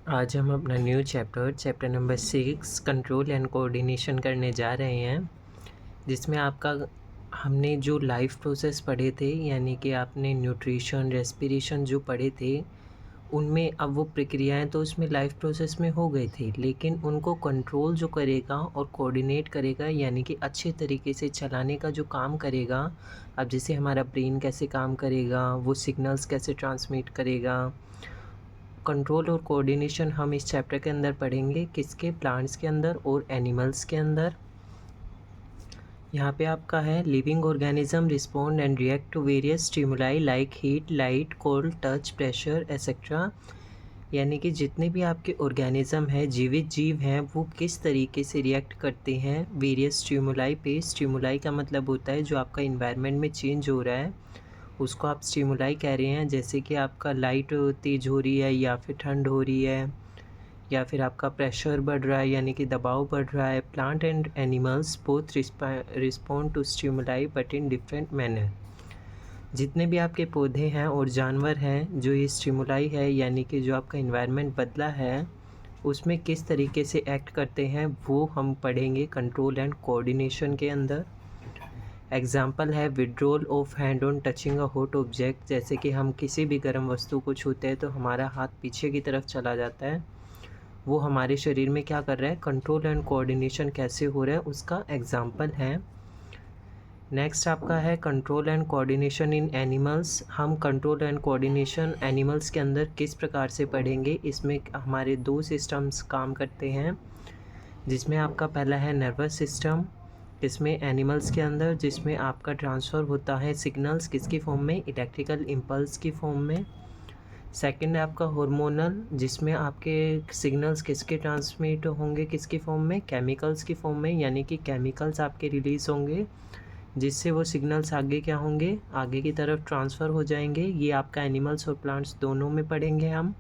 आज हम अपना new chapter number 6 control and coordination करने जा रहे हैं, जिसमें आपका हमने जो लाइफ प्रोसेस पढ़े थे, यानी कि आपने न्यूट्रिशन रेस्पिरेशन जो पढ़े थे, उनमें अब वो प्रक्रियाएं तो उसमें लाइफ प्रोसेस में हो गई थी, लेकिन उनको कंट्रोल जो करेगा और कोऑर्डिनेट करेगा, यानी कि अच्छे तरीके से चलाने का जो काम करेगा। अब जैसे हमारा ब्रेन कैसे काम करेगा, वो सिग्नल्स कैसे ट्रांसमिट करेगा, कंट्रोल और कोऑर्डिनेशन हम इस चैप्टर के अंदर पढ़ेंगे। किसके? प्लांट्स के अंदर और एनिमल्स के अंदर। यहाँ पे आपका है living organism respond and react to various stimuli like heat, light, cold, touch, pressure etcetera. यानी कि जितने भी आपके ऑर्गेनिज्म हैं, जीवित जीव हैं, वो किस तरीके से रिएक्ट करते हैं वेरियस स्टिमुलाई पे। स्टिमुलाई का मतलब होता है जो आपका इन्वायरमेंट में चेंज हो रहा है, उसको आप स्टिमुलाई कह रहे हैं। जैसे कि आपका लाइट तेज़ हो रही है, या फिर ठंड हो रही है, या फिर आपका प्रेशर बढ़ रहा है, यानी कि दबाव बढ़ रहा है। Plant and animals both respond to stimuli but in different manner. जितने भी आपके पौधे हैं और जानवर हैं, जो ये स्टिमुलाई है, यानी कि जो आपका इन्वायरमेंट बदला है, उसमें किस तरीके से एक्ट करते हैं, वो हम पढ़ेंगे कंट्रोल एंड कोऑर्डिनेशन के अंदर। एग्जाम्पल है withdrawal of hand on touching a hot object. जैसे कि हम किसी भी गर्म वस्तु को छूते हैं तो हमारा हाथ पीछे की तरफ चला जाता है, वो हमारे शरीर में क्या कर रहा है, कंट्रोल एंड कोऑर्डिनेशन कैसे हो रहा है, उसका एग्जाम्पल है। नेक्स्ट आपका है control and coordination in animals. हम कंट्रोल एंड कोऑर्डिनेशन एनिमल्स के अंदर किस प्रकार से पढ़ेंगे। इसमें हमारे दो सिस्टम्स काम करते हैं, जिसमें आपका पहला है नर्वस सिस्टम, इसमें एनिमल्स के अंदर, जिसमें आपका ट्रांसफ़र होता है सिग्नल्स किसकी फॉर्म में, इलेक्ट्रिकल इम्पल्स की फॉर्म में। सेकंड है आपका हार्मोनल, जिसमें आपके सिग्नल्स किसके ट्रांसमिट होंगे, किसकी फॉर्म में, केमिकल्स की फॉर्म में, यानी कि केमिकल्स आपके रिलीज़ होंगे, जिससे वो सिग्नल्स आगे क्या होंगे, आगे की तरफ ट्रांसफ़र हो जाएंगे। ये आपका एनिमल्स और प्लांट्स दोनों में पढ़ेंगे हम,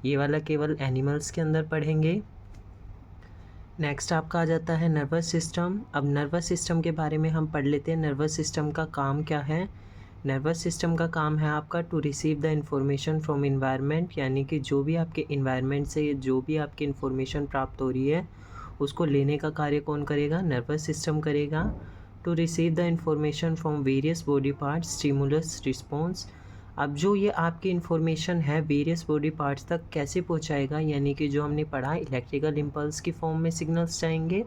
ये वाला केवल एनिमल्स के अंदर पढ़ेंगे। नेक्स्ट आपका आ जाता है नर्वस सिस्टम। अब नर्वस सिस्टम के बारे में हम पढ़ लेते हैं, नर्वस सिस्टम का काम क्या है। नर्वस सिस्टम का काम है आपका to receive the information from environment, यानी कि जो भी आपके इन्वायरमेंट से जो भी आपकी इन्फॉर्मेशन प्राप्त हो रही है, उसको लेने का कार्य कौन करेगा, नर्वस सिस्टम करेगा। To receive the information from various body parts, stimulus response. अब जो ये आपकी इन्फॉर्मेशन है वेरियस बॉडी पार्ट्स तक कैसे पहुंचाएगा, यानी कि जो हमने पढ़ा इलेक्ट्रिकल इम्पल्स की फॉर्म में सिग्नल्स जाएंगे,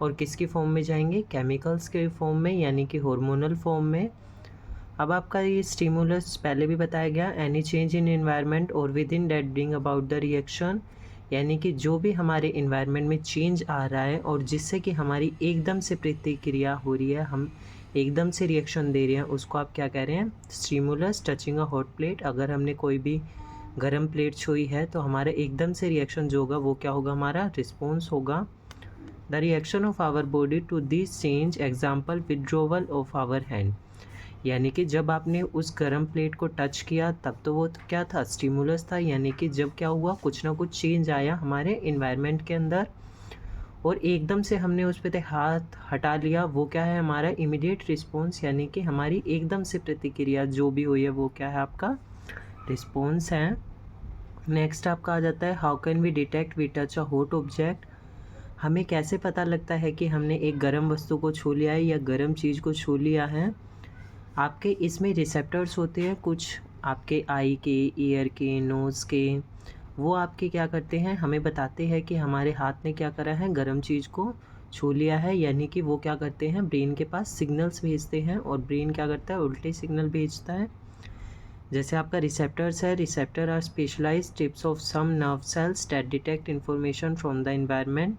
और किसकी फॉर्म में जाएंगे, केमिकल्स के फॉर्म में, यानी कि हार्मोनल फॉर्म में। अब आपका ये स्टिमुलस पहले भी बताया गया, एनी चेंज इन एनवायरनमेंट और within that bring about the reaction, यानी कि जो भी हमारे इन्वायरमेंट में चेंज आ रहा है और जिससे कि हमारी एकदम से प्रतिक्रिया हो रही है, हम एकदम से रिएक्शन दे रहे हैं, उसको आप क्या कह रहे हैं, stimulus. Touching a hot plate, अगर हमने कोई भी गर्म प्लेट छुई है तो हमारा एकदम से रिएक्शन जो होगा वो क्या होगा, हमारा रिस्पॉन्स होगा। The reaction of our body to this change, example withdrawal of our hand, यानी कि जब आपने उस गर्म प्लेट को टच किया तब तो वो क्या था, स्टिमुलस था, यानी कि जब क्या हुआ, कुछ ना कुछ चेंज आया हमारे इन्वायरमेंट के अंदर और एकदम से हमने उस पर हाथ हटा लिया, वो क्या है, हमारा इमीडिएट रिस्पॉन्स, यानी कि हमारी एकदम से प्रतिक्रिया जो भी हुई है वो क्या है, आपका रिस्पॉन्स है। नेक्स्ट आपका आ जाता है how can we detect we touch a hot object. हमें कैसे पता लगता है कि हमने एक गर्म वस्तु को छू लिया है या गर्म चीज़ को छू लिया है। आपके इसमें रिसेप्टर्स होते हैं कुछ, आपके आई के, ईयर के, नोज़ के, वो आपके क्या करते हैं, हमें बताते हैं कि हमारे हाथ ने क्या करा है, गर्म चीज़ को छू लिया है, यानी कि वो क्या करते हैं, ब्रेन के पास सिग्नल्स भेजते हैं और ब्रेन क्या करता है, उल्टे सिग्नल भेजता है। जैसे आपका रिसेप्टर्स है, receptor are specialized tips of some nerve cells that detect information from the environment.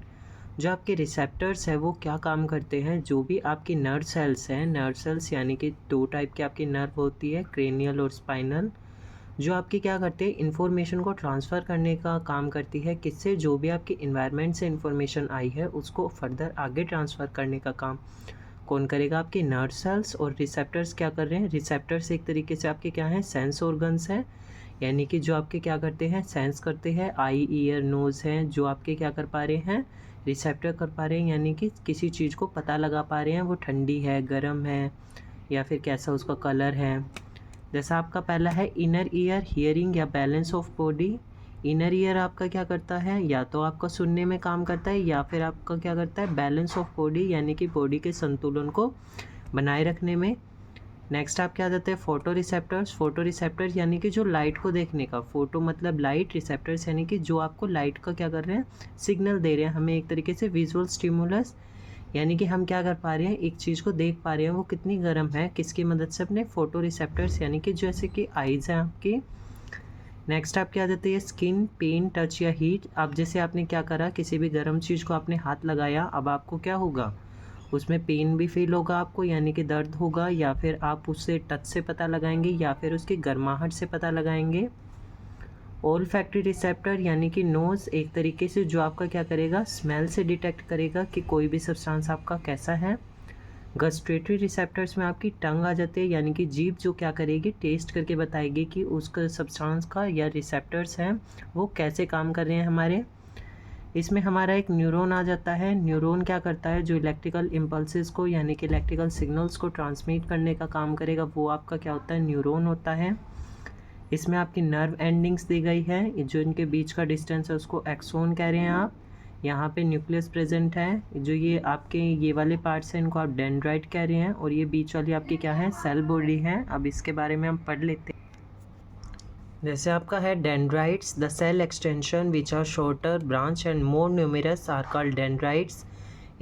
जो आपके रिसेप्टर्स है वो क्या काम करते हैं, जो भी आपकी नर्व सेल्स हैं, नर्व सेल्स यानी कि दो टाइप की आपकी नर्व होती है, क्रेनियल और स्पाइनल, जो आपकी क्या करते हैं, इन्फॉर्मेशन को ट्रांसफ़र करने का काम करती है, किससे, जो भी आपके इन्वायरमेंट से इन्फॉर्मेशन आई है उसको फर्दर आगे ट्रांसफ़र करने का काम कौन करेगा, आपके नर्व सेल्स। और रिसेप्टर्स क्या कर रहे हैं, रिसेप्टर्स एक तरीके से आपके क्या हैं, सेंस ऑर्गन्स हैं, यानी कि जो आपके क्या करते हैं, सेंस करते हैं, आई, ईयर, नोज़ हैं, जो आपके क्या कर पा रहे हैं, रिसेप्टर कर पा रहे हैं, यानी कि किसी चीज़ को पता लगा पा रहे हैं, वो ठंडी है, गर्म है, या फिर कैसा उसका कलर है। जैसा आपका पहला है इनर ईयर हियरिंग या balance of body, inner ear आपका क्या करता है, या तो आपका सुनने में काम करता है या फिर आपका क्या करता है, बैलेंस ऑफ बॉडी यानी कि बॉडी के संतुलन को बनाए रखने में। नेक्स्ट आप क्या जाते हैं, फोटो रिसेप्टर्स। फोटो रिसेप्टर्स यानी कि जो लाइट को देखने का, फोटो मतलब लाइट, रिसेप्टर्स यानी कि जो आपको लाइट का क्या कर रहे हैं, सिग्नल दे रहे हैं हमें एक तरीके से, विजुअल स्टिमुलस यानी कि हम क्या कर पा रहे हैं, एक चीज़ को देख पा रहे हैं वो कितनी गर्म है, किसकी मदद से, अपने फोटो रिसेप्टर्स यानी कि जैसे कि आइज़ हैं आपकी। नेक्स्ट आप क्या देते हैं, स्किन, पेन, टच या हीट। अब जैसे आपने क्या करा, किसी भी गर्म चीज़ को आपने हाथ लगाया, अब आपको क्या होगा, उसमें पेन भी फील होगा आपको यानी कि दर्द होगा, या फिर आप उससे टच से पता लगाएंगे या फिर उसकी गर्माहट से पता लगाएंगे। ओल्फैक्टरी रिसेप्टर यानी कि नोज़ एक तरीके से जो आपका क्या करेगा, स्मेल से डिटेक्ट करेगा कि कोई भी सब्सटेंस आपका कैसा है। गस्ट्रेटरी रिसेप्टर्स में आपकी टंग आ जाती है यानी कि जीभ जो क्या करेगी, टेस्ट करके बताएगी कि उसका सब्सटेंस का या रिसेप्टर्स हैं वो कैसे काम कर रहे हैं हमारे। इसमें हमारा एक न्यूरॉन आ जाता है। न्यूरॉन क्या करता है, जो इलेक्ट्रिकल इम्पल्सेस को यानी कि इलेक्ट्रिकल सिग्नल्स को ट्रांसमिट करने का काम करेगा, वो आपका क्या होता है, न्यूरॉन होता है। इसमें आपकी नर्व एंडिंग्स दी गई है, जो इनके बीच का डिस्टेंस है उसको एक्सोन कह रहे हैं आप। यहाँ पे न्यूक्लियस प्रेजेंट है, जो ये आपके ये वाले पार्ट्स हैं इनको आप डेंड्राइट कह रहे हैं, और ये बीच वाली आपकी क्या है, सेल बॉडी है। अब इसके बारे में हम पढ़ लेते हैं। जैसे आपका है dendrites, the cell extension which are shorter branch and more numerous are called dendrites.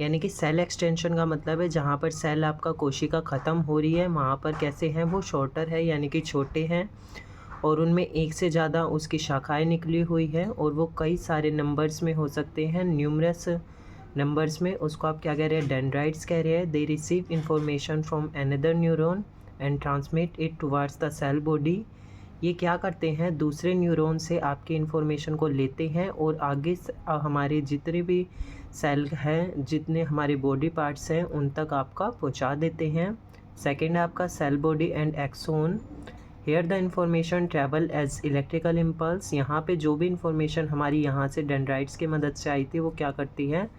यानी कि सेल एक्सटेंशन का मतलब है जहाँ पर सेल आपका कोशिका ख़त्म हो रही है वहाँ पर कैसे हैं, वो शॉर्टर है यानी कि छोटे हैं, और उनमें एक से ज़्यादा उसकी शाखाएं निकली हुई है, और वो कई सारे नंबर्स में हो सकते हैं, न्यूमरस नंबर्स में। उसको आप क्या कह रहे हैं, डेंड्राइट्स कह रहे हैं। They receive information from another neuron and transmit it towards the cell body. ये क्या करते हैं, दूसरे न्यूरॉन से आपकी इन्फॉर्मेशन को लेते हैं और आगे हमारे जितने भी सेल हैं, जितने हमारे बॉडी पार्ट्स हैं, उन तक आपका पहुंचा देते हैं। सेकंड है आपका cell body and axon. Here the information travel as electrical impulse. यहाँ पे जो भी इंफॉर्मेशन हमारी यहाँ से डेंड्राइट्स की मदद से आई थी वो क्या करती है,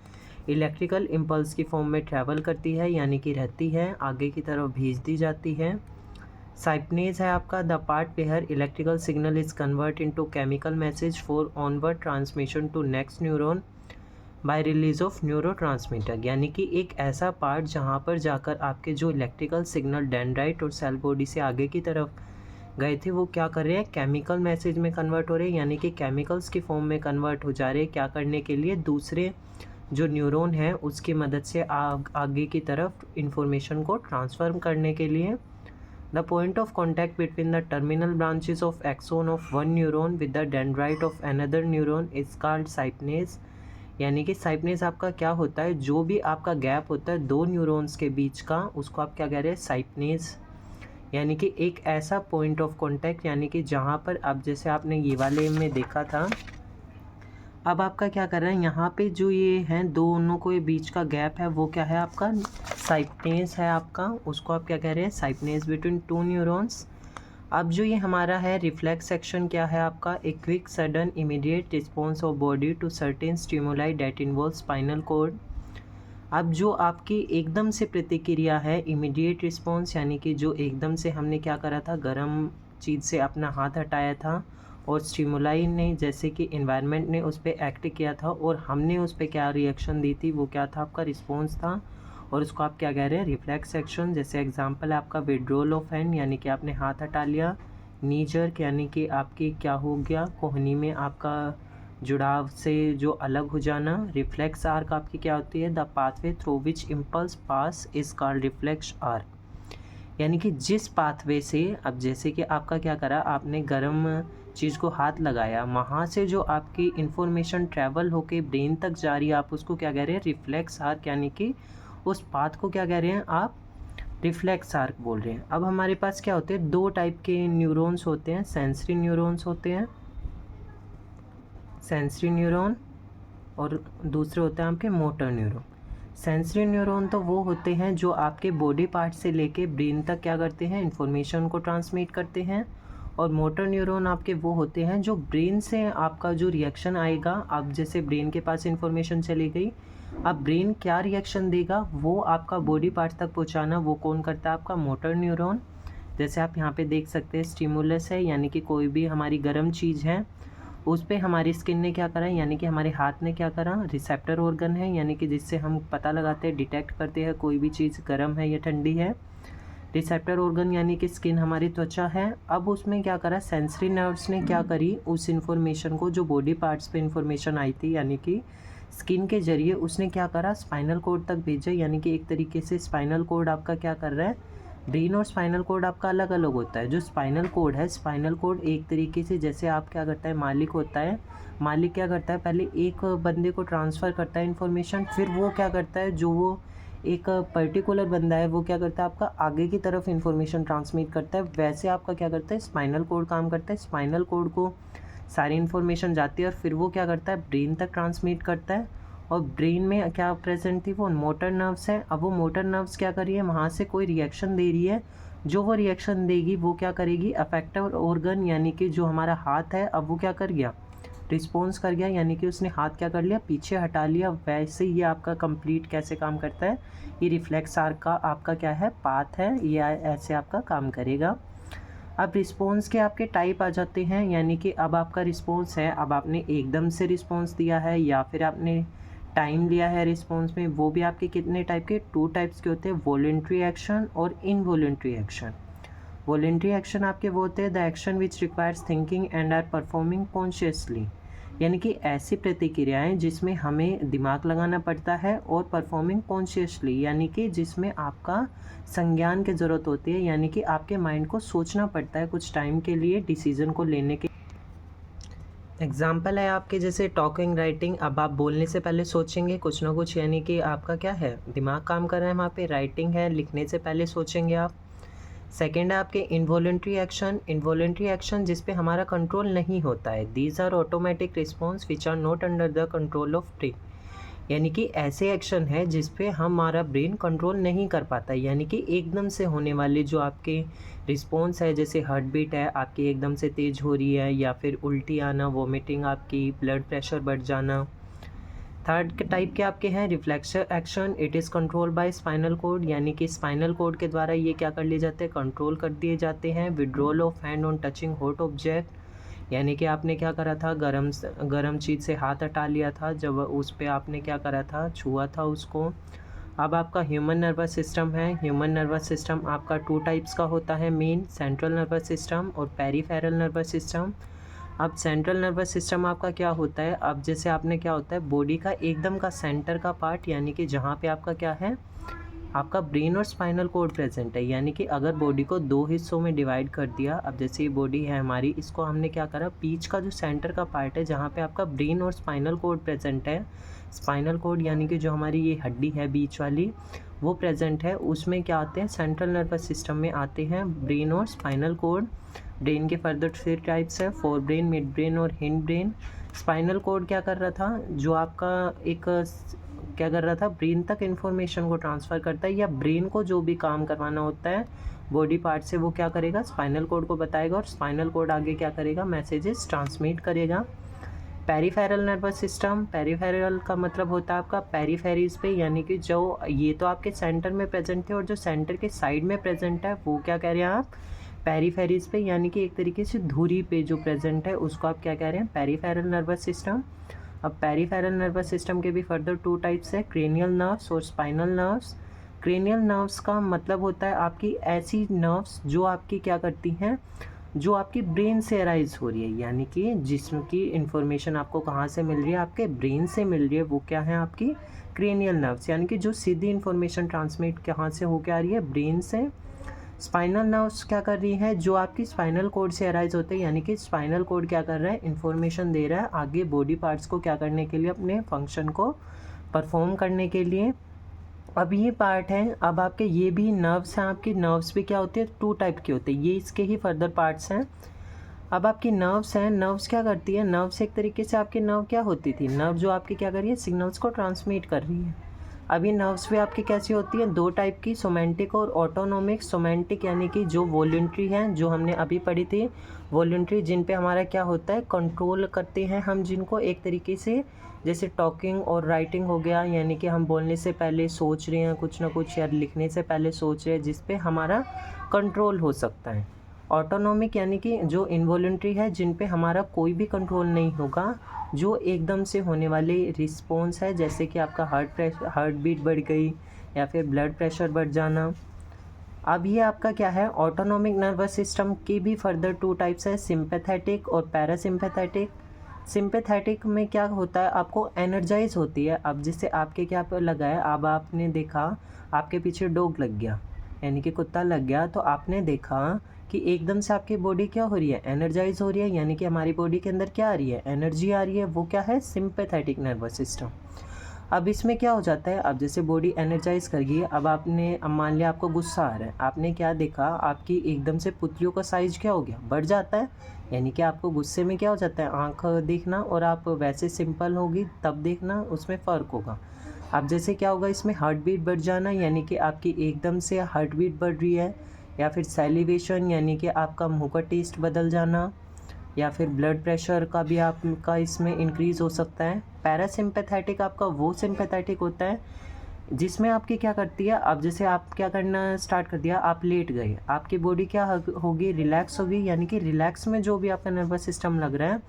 इलेक्ट्रिकल इम्पल्स की फॉर्म में ट्रैवल करती है यानी कि रहती है, आगे की तरफ भेज दी जाती है। साइपनेज है आपका, the part where electrical signal is convert into chemical message for onward transmission to next neuron by release of neurotransmitter. यानी कि एक ऐसा पार्ट जहाँ पर जाकर आपके जो इलेक्ट्रिकल सिग्नल डेंड्राइट और सेल बॉडी से आगे की तरफ गए थे वो क्या कर रहे हैं, केमिकल मैसेज में कन्वर्ट हो रहे हैं, यानी कि केमिकल्स की फॉर्म में कन्वर्ट हो जा रहे हैं। क्या करने के लिए, दूसरे जो न्यूरॉन है उसकी मदद से आगे की तरफ इंफॉर्मेशन को ट्रांसफर करने के लिए। The point of contact between the terminal branches of axon of one neuron with the dendrite of another neuron is called synapse. यानी कि साइपनेज आपका क्या होता है, जो भी आपका गैप होता है दो न्यूरॉन्स के बीच का, उसको आप क्या कह रहे हैं, साइपनेज। यानी कि एक ऐसा पॉइंट ऑफ कांटेक्ट, यानी कि जहाँ पर अब जैसे आपने ये वाले में देखा था, अब आपका क्या कर रहा है, यहाँ पे जो ये हैं दोनों को बीच का गैप है वो क्या है आपका, साइपनेज है आपका, उसको आप क्या कह रहे हैं, साइपनेज बिटवीन टू न्यूरॉन्स। अब जो ये हमारा है रिफ्लेक्स एक्शन क्या है आपका, a quick sudden immediate response of body to certain stimuli that involve spinal cord. अब जो आपकी एकदम से प्रतिक्रिया है, इमीडिएट रिस्पॉन्स, यानी कि जो एकदम से हमने क्या करा था, गर्म चीज़ से अपना हाथ हटाया था और स्टिमुलाई ने जैसे कि इन्वायरमेंट ने उस पर एक्ट किया था और हमने उस पर क्या रिएक्शन दी थी, वो क्या था आपका रिस्पॉन्स था, और उसको आप क्या कह रहे हैं, रिफ्लेक्स एक्शन। जैसे एग्जांपल है आपका विड्रॉल ऑफ हैंड, यानी कि आपने हाथ हटा लिया। नी जर्क यानी कि आपकी क्या हो गया, कोहनी में आपका जुड़ाव से जो अलग हो जाना। रिफ्लेक्स आर्क आपकी क्या होती है, the pathway through which impulse pass is called reflex arc. यानी कि जिस पाथवे से, अब जैसे कि आपका क्या करा, आपने गर्म चीज़ को हाथ लगाया, वहाँ से जो आपकी इंफॉर्मेशन ट्रैवल होके ब्रेन तक जा रही है, आप उसको क्या कह रहे हैं, रिफ्लेक्स आर्क, यानी कि उस पाथ को क्या कह रहे हैं आप, रिफ्लेक्स आर्क बोल रहे हैं। अब हमारे पास क्या होते हैं, दो टाइप के न्यूरॉन्स होते हैं, सेंसरी न्यूरॉन्स होते हैं, सेंसरी न्यूरॉन, और दूसरे होते हैं आपके मोटर न्यूरॉन। सेंसरी न्यूरॉन तो वो होते हैं जो आपके बॉडी पार्ट से लेके ब्रेन तक क्या करते हैं, इन्फॉर्मेशन को ट्रांसमिट करते हैं। और मोटर न्यूरॉन आपके वो होते हैं जो ब्रेन से आपका जो रिएक्शन आएगा, अब जैसे ब्रेन के पास इन्फॉर्मेशन चली गई, अब ब्रेन क्या रिएक्शन देगा वो आपका बॉडी पार्ट तक पहुंचाना वो कौन करता है, आपका मोटर न्यूरॉन। जैसे आप यहाँ पे देख सकते हैं, स्टिमुलस है यानी कि कोई भी हमारी गर्म चीज़ है उस पे हमारी स्किन ने क्या करा, यानी कि हमारे हाथ ने क्या करा, रिसेप्टर ऑर्गन है, यानी कि जिससे हम पता लगाते हैं, डिटेक्ट करते हैं कोई भी चीज़ गर्म है या ठंडी है। रिसेप्टर ऑर्गन यानी कि स्किन हमारी त्वचा है। अब उसमें क्या करा, सेंसरी नर्व्स ने क्या करी, उस इन्फॉर्मेशन को जो बॉडी पार्ट्स पे इन्फॉर्मेशन आई थी यानी कि स्किन के जरिए, उसने क्या करा, स्पाइनल कॉर्ड तक भेजा। यानी कि एक तरीके से स्पाइनल कॉर्ड आपका क्या कर रहा है, ब्रेन और स्पाइनल कॉर्ड आपका अलग अलग होता है। जो स्पाइनल कॉर्ड है, स्पाइनल कॉर्ड एक तरीके से जैसे आप क्या करता है, मालिक होता है, मालिक क्या करता है, पहले एक बंदे को ट्रांसफ़र करता है इन्फॉर्मेशन, फिर वो क्या करता है, जो वो एक पर्टिकुलर बंदा है वो क्या करता है, आपका आगे की तरफ इन्फॉर्मेशन ट्रांसमिट करता है। वैसे आपका क्या करता है, स्पाइनल कॉर्ड काम करता है। स्पाइनल कॉर्ड को सारी इन्फॉर्मेशन जाती है और फिर वो क्या करता है, ब्रेन तक ट्रांसमिट करता है। और ब्रेन में क्या प्रेजेंट थी, वो मोटर नर्व्स है। अब वो मोटर नर्व्स क्या कर रही है, वहाँ से कोई रिएक्शन दे रही है। जो वो रिएक्शन देगी वो क्या करेगी, अफेक्टिव ऑर्गन यानी कि जो हमारा हाथ है, अब वो क्या कर गया, रिस्पॉन्स कर गया, यानी कि उसने हाथ क्या कर लिया, पीछे हटा लिया। वैसे ये आपका कंप्लीट कैसे काम करता है, ये रिफ्लेक्स आर्क का आपका क्या है, पाथ है, ये ऐसे आपका काम करेगा। अब रिस्पॉन्स के आपके टाइप आ जाते हैं, यानी कि अब आपका रिस्पॉन्स है, अब आपने एकदम से रिस्पॉन्स दिया है या फिर आपने टाइम लिया है रिस्पॉन्स में, वो भी आपके कितने टाइप के, 2 टाइप्स के होते हैं, वॉलंटरी एक्शन और इनवॉलंटरी एक्शन। वॉलंटरी एक्शन आपके वो होते हैं, the action which requires thinking and are performing consciously, यानी कि ऐसी प्रतिक्रियाएं जिसमें हमें दिमाग लगाना पड़ता है, और परफॉर्मिंग कॉन्शियसली यानी कि जिसमें आपका संज्ञान की ज़रूरत होती है, यानी कि आपके माइंड को सोचना पड़ता है कुछ टाइम के लिए डिसीज़न को लेने के। एग्जाम्पल है आपके जैसे टॉकिंग, राइटिंग। अब आप बोलने से पहले सोचेंगे कुछ ना कुछ, यानी कि आपका क्या है, दिमाग काम कर रहा है वहाँ पे। राइटिंग है, लिखने से पहले सोचेंगे आप। सेकेंड है आपके इनवॉलंटरी एक्शन। इनवॉलंटरी एक्शन जिस पे हमारा कंट्रोल नहीं होता है, these are automatic response which are not under the control of brain, यानी कि ऐसे एक्शन है जिस पे हमारा ब्रेन कंट्रोल नहीं कर पाता, यानी कि एकदम से होने वाले जो आपके रिस्पॉन्स है, जैसे हार्ट बीट है आपकी एकदम से तेज़ हो रही है, या फिर उल्टी आना, वॉमिटिंग, आपकी ब्लड प्रेशर बढ़ जाना। थर्ड के टाइप के आपके हैं reflex action, it is control by spinal cord, यानी कि स्पाइनल कोड के द्वारा ये क्या कर लिए जाते हैं, कंट्रोल कर दिए जाते हैं। Withdrawal of hand on touching hot object, यानी कि आपने क्या करा था, गरम चीज़ से हाथ हटा लिया था जब उस पर आपने क्या करा था, छुआ था उसको। अब आपका ह्यूमन नर्वस सिस्टम है। ह्यूमन नर्वस सिस्टम आपका 2 टाइप्स का होता है मेन, सेंट्रल नर्वस सिस्टम और पेरिफेरल नर्वस सिस्टम। अब सेंट्रल नर्वस सिस्टम आपका क्या होता है, अब जैसे आपने क्या होता है, बॉडी का एकदम का सेंटर का पार्ट, यानी कि जहाँ पे आपका क्या है, आपका ब्रेन और स्पाइनल कोड प्रेजेंट है। यानी कि अगर बॉडी को 2 हिस्सों में डिवाइड कर दिया, अब जैसे ये बॉडी है हमारी, इसको हमने क्या करा, बीच का जो सेंटर का पार्ट है जहाँ पे आपका ब्रेन और स्पाइनल कोड प्रेजेंट है, स्पाइनल कोड यानी कि जो हमारी ये हड्डी है बीच वाली, वो प्रेजेंट है, उसमें क्या आते हैं, सेंट्रल नर्वस सिस्टम में आते हैं ब्रेन और स्पाइनल कोड। ब्रेन के फर्दर 3 टाइप्स है, फोर ब्रेन, मिड ब्रेन और हिंड ब्रेन। स्पाइनल कोड क्या कर रहा था, जो आपका एक क्या कर रहा था, ब्रेन तक इन्फॉर्मेशन को ट्रांसफ़र करता है, या ब्रेन को जो भी काम करवाना होता है बॉडी पार्ट से, वो क्या करेगा, स्पाइनल कोड को बताएगा, और स्पाइनल कोड आगे क्या करेगा, मैसेजेस ट्रांसमिट करेगा। पेरिफेरल नर्वस सिस्टम, पेरिफेरल का मतलब होता है आपका पेरीफेरीज पे, यानी कि जो ये तो आपके सेंटर में प्रेजेंट है, और जो सेंटर के साइड में प्रेजेंट है वो क्या कह रहे हैं आप, पेरीफेरीज पे, यानी कि एक तरीके से धुरी पे जो प्रेजेंट है उसको आप क्या कह रहे हैं, पेरिफेरल नर्वस सिस्टम। अब पेरिफेरल नर्वस सिस्टम के भी फर्दर 2 टाइप्स है, क्रेनियल नर्व्स और स्पाइनल नर्व्स। क्रेनियल नर्व्स का मतलब होता है आपकी ऐसी नर्व्स जो आपकी क्या करती हैं, जो आपकी ब्रेन से अराइज हो रही है, यानी कि जिसकी इन्फॉर्मेशन आपको कहाँ से मिल रही है, आपके ब्रेन से मिल रही है, वो क्या है आपकी क्रेनियल नर्व्स, यानी कि जो सीधी इन्फॉर्मेशन ट्रांसमिट कहाँ से होकर आ रही है, ब्रेन से। स्पाइनल नर्व्स क्या कर रही है, जो आपकी स्पाइनल कोड से अराइज होते हैं, यानी कि स्पाइनल कोड क्या कर रहा है, इन्फॉर्मेशन दे रहा है आगे बॉडी पार्ट्स को क्या करने के लिए, अपने फंक्शन को परफॉर्म करने के लिए। अब ये पार्ट है, अब आपके ये भी नर्व्स हैं, आपकी नर्व्स भी क्या होती है, 2 टाइप की होती है, ये इसके ही फर्दर पार्ट्स हैं। अब आपकी नर्व्स हैं, नर्व्स क्या करती है, नर्व्स एक तरीके से आपकी नर्व क्या होती थी, नर्व जो आपकी क्या कर रही है, सिग्नल्स को ट्रांसमिट कर रही है। अब ये नर्व्स भी आपकी कैसी होती है, 2 टाइप की, सोमेंटिक और ऑटोनोमिक। सोमेंटिक यानी कि जो वॉलंटरी हैं, जो हमने अभी पढ़ी थी, वॉलंटरी जिन पे हमारा क्या होता है, कंट्रोल करते हैं हम जिनको, एक तरीके से जैसे टॉकिंग और राइटिंग हो गया, यानी कि हम बोलने से पहले सोच रहे हैं कुछ ना कुछ, या लिखने से पहले सोच रहे हैं, जिस पे हमारा कंट्रोल हो सकता है। ऑटोनॉमिक यानी कि जो इनवॉलंटरी है, जिन पे हमारा कोई भी कंट्रोल नहीं होगा, जो एकदम से होने वाले रिस्पॉन्स है, जैसे कि आपका हार्ट बीट बढ़ गई या फिर ब्लड प्रेशर बढ़ जाना। अब ये आपका क्या है, ऑटोनॉमिक नर्वस सिस्टम की भी फर्दर 2 टाइप्स है, सिंपैथेटिक और पैरासिम्पैथेटिक। सिंपैथेटिक में क्या होता है, आपको एनर्जाइज होती है। अब जिससे आपके क्या लगा है, अब आपने देखा आपके पीछे डॉग लग गया यानी कि कुत्ता लग गया, तो आपने देखा कि एकदम से आपकी बॉडी क्या हो रही है, एनर्जाइज हो रही है, यानी कि हमारी बॉडी के अंदर क्या आ रही है, एनर्जी आ रही है। वो क्या है, सिंपैथेटिक नर्वस सिस्टम। अब इसमें क्या हो जाता है, अब जैसे बॉडी एनर्जाइज कर गई, अब मान लिया आपको गुस्सा आ रहा है, आपने क्या देखा, आपकी एकदम से पुतलियों का साइज क्या हो गया, बढ़ जाता है। यानी कि आपको गुस्से में क्या हो जाता है, आँख देखना और आप वैसे सिंपल होगी तब देखना, उसमें फ़र्क होगा। अब जैसे क्या होगा, इसमें हार्ट बीट बढ़ जाना, यानी कि आपकी एकदम से हार्ट बीट बढ़ रही है, या फिर सैलिवेशन यानी कि आपका मुँह का टेस्ट बदल जाना, या फिर ब्लड प्रेशर का भी आपका इसमें इंक्रीज़ हो सकता है। पैरासिम्पैथेटिक आपका वो सिम्पैथेटिक होता है जिसमें आपकी क्या करती है, अब जैसे आप क्या करना स्टार्ट कर दिया, आप लेट गए, आपकी बॉडी क्या होगी, रिलैक्स होगी, यानी कि रिलैक्स में जो भी आपका नर्वस सिस्टम लग रहा है।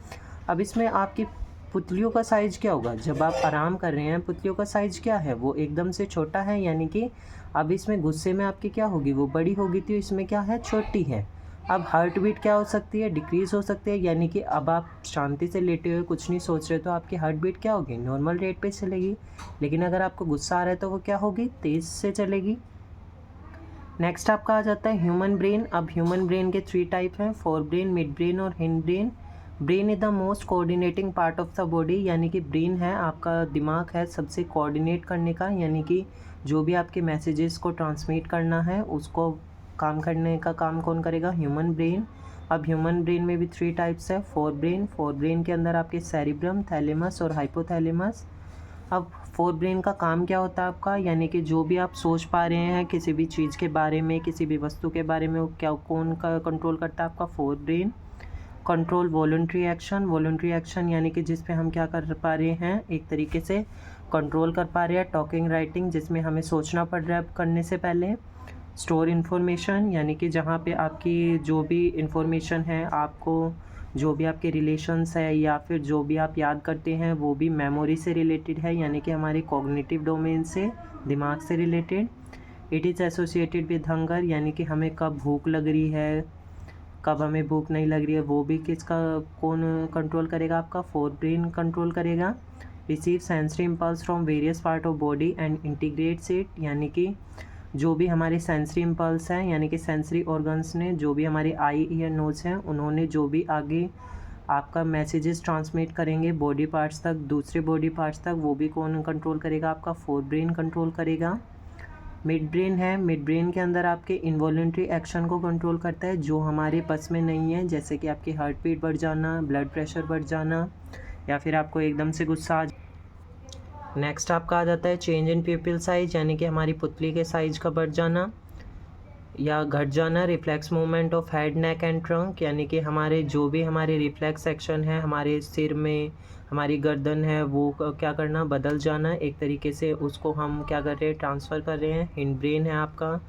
अब इसमें आपकी पुतलियों का साइज़ क्या होगा, जब आप आराम कर रहे हैं पुतलियों का साइज़ क्या है, वो एकदम से छोटा है, यानी कि अब इसमें गुस्से में आपकी क्या होगी, वो बड़ी होगी, तो इसमें क्या है, छोटी है। अब हार्ट बीट क्या हो सकती है, डिक्रीज़ हो सकती है, यानी कि अब आप शांति से लेटे हुए कुछ नहीं सोच रहे, तो आपकी हार्ट बीट क्या होगी, नॉर्मल रेट पे चलेगी। लेकिन अगर आपको गुस्सा आ रहा है तो वो क्या होगी, तेज़ से चलेगी। नेक्स्ट आपका आ जाता है ह्यूमन ब्रेन। अब ह्यूमन ब्रेन के 3 टाइप हैं, फोर ब्रेन, मिड ब्रेन और hind brain. Brain is the most coordinating part of the body, यानी कि ब्रेन है, आपका दिमाग है सबसे कोऑर्डिनेट करने का, यानी कि जो भी आपके मैसेजेस को ट्रांसमिट करना है उसको काम करने का काम कौन करेगा, ह्यूमन ब्रेन। अब ह्यूमन ब्रेन में भी 3 टाइप्स है, फोर ब्रेन के अंदर आपके सेरिब्रम, थैलेमस और हाइपोथैलेमस। अब फोर ब्रेन का काम क्या होता है आपका, यानी कि जो भी आप सोच पा रहे हैं किसी भी चीज़ के बारे में, किसी भी वस्तु के बारे में, वो क्या कौन का कंट्रोल करता है, आपका fore brain. Control voluntary action यानी कि जिस पे हम क्या कर पा रहे हैं, एक तरीके से कंट्रोल कर पा रहे हैं। टॉकिंग राइटिंग, जिसमें हमें सोचना पड़ रहा है करने से पहले। स्टोर इन्फॉर्मेशन, यानी कि जहाँ पे आपकी जो भी इन्फॉर्मेशन है, आपको जो भी आपके रिलेशंस है या फिर जो भी आप याद करते हैं वो भी मेमोरी से रिलेटेड है, यानी कि हमारे कॉग्निटिव डोमेन से, दिमाग से related. It is associated with hunger, यानी कि हमें कब भूख लग रही है, कब हमें भूख नहीं लग रही है, वो भी किसका कौन कंट्रोल करेगा, आपका फोर ब्रेन कंट्रोल करेगा। Receive sensory impulse from various part of body and integrates it, यानी कि जो भी हमारे सेंसरी इम्पल्स हैं, यानी कि सेंसरी ऑर्गन्स ने, जो भी हमारे आई ईयर नोज हैं, उन्होंने जो भी आगे आपका मैसेजेस ट्रांसमिट करेंगे बॉडी पार्ट्स तक, दूसरे बॉडी पार्ट्स तक, वो भी कौन कंट्रोल करेगा, आपका फोर ब्रेन कंट्रोल करेगा। मिड ब्रेन है, मिड ब्रेन के अंदर आपके इनवॉलेंट्री एक्शन को कंट्रोल करता है, जो हमारे बस में नहीं है, जैसे कि आपकी हार्ट बीट बढ़ जाना, ब्लड प्रेशर बढ़ जाना, या फिर आपको एकदम से गुस्सा आ। नेक्स्ट आपका आ जाता है चेंज इन प्यूपिल साइज, यानी कि हमारी पुतली के साइज का बढ़ जाना या घट जाना। Reflex movement of head, neck and trunk, यानी कि हमारे जो भी हमारे रिफ्लेक्स सेक्शन है, हमारे सिर में हमारी गर्दन है, वो क्या करना, बदल जाना, एक तरीके से उसको हम क्या कर रहे हैं, ट्रांसफ़र कर रहे हैं। हिंड ब्रेन है आपका,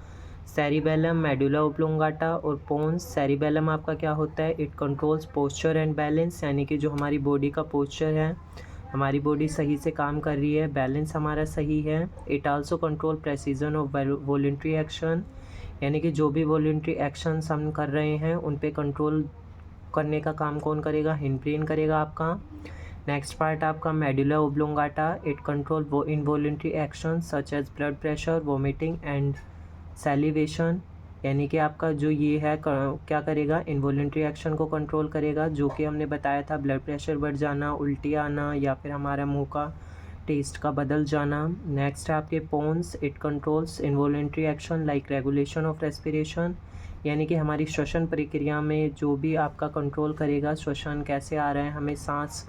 सेरिबेलम, मेडुला ओब्लोंगाटा और पोन्स। सेरिबेलम आपका क्या होता है, it controls posture and balance, यानी कि जो हमारी बॉडी का पोस्चर है, हमारी बॉडी सही से काम कर रही है, बैलेंस हमारा सही है। It also control precision of voluntary action, यानी कि जो भी वॉलंटरी एक्शंस हम कर रहे हैं उन पे कंट्रोल करने का काम कौन करेगा, हिंड ब्रेन करेगा आपका। नेक्स्ट पार्ट आपका मेडुला ओब्लोंगाटा, इट कंट्रोल वो involuntary action such as blood pressure, vomiting and salivation, यानी कि आपका जो ये है क्या करेगा, इनवॉलंटरी एक्शन को कंट्रोल करेगा, जो कि हमने बताया था, ब्लड प्रेशर बढ़ जाना, उल्टी आना, या फिर हमारा मुंह का टेस्ट का बदल जाना। नेक्स्ट है आपके pons, it controls involuntary action like regulation of respiration, यानी कि हमारी श्वसन प्रक्रिया में जो भी आपका कंट्रोल करेगा, श्वसन कैसे आ रहा है, हमें सांस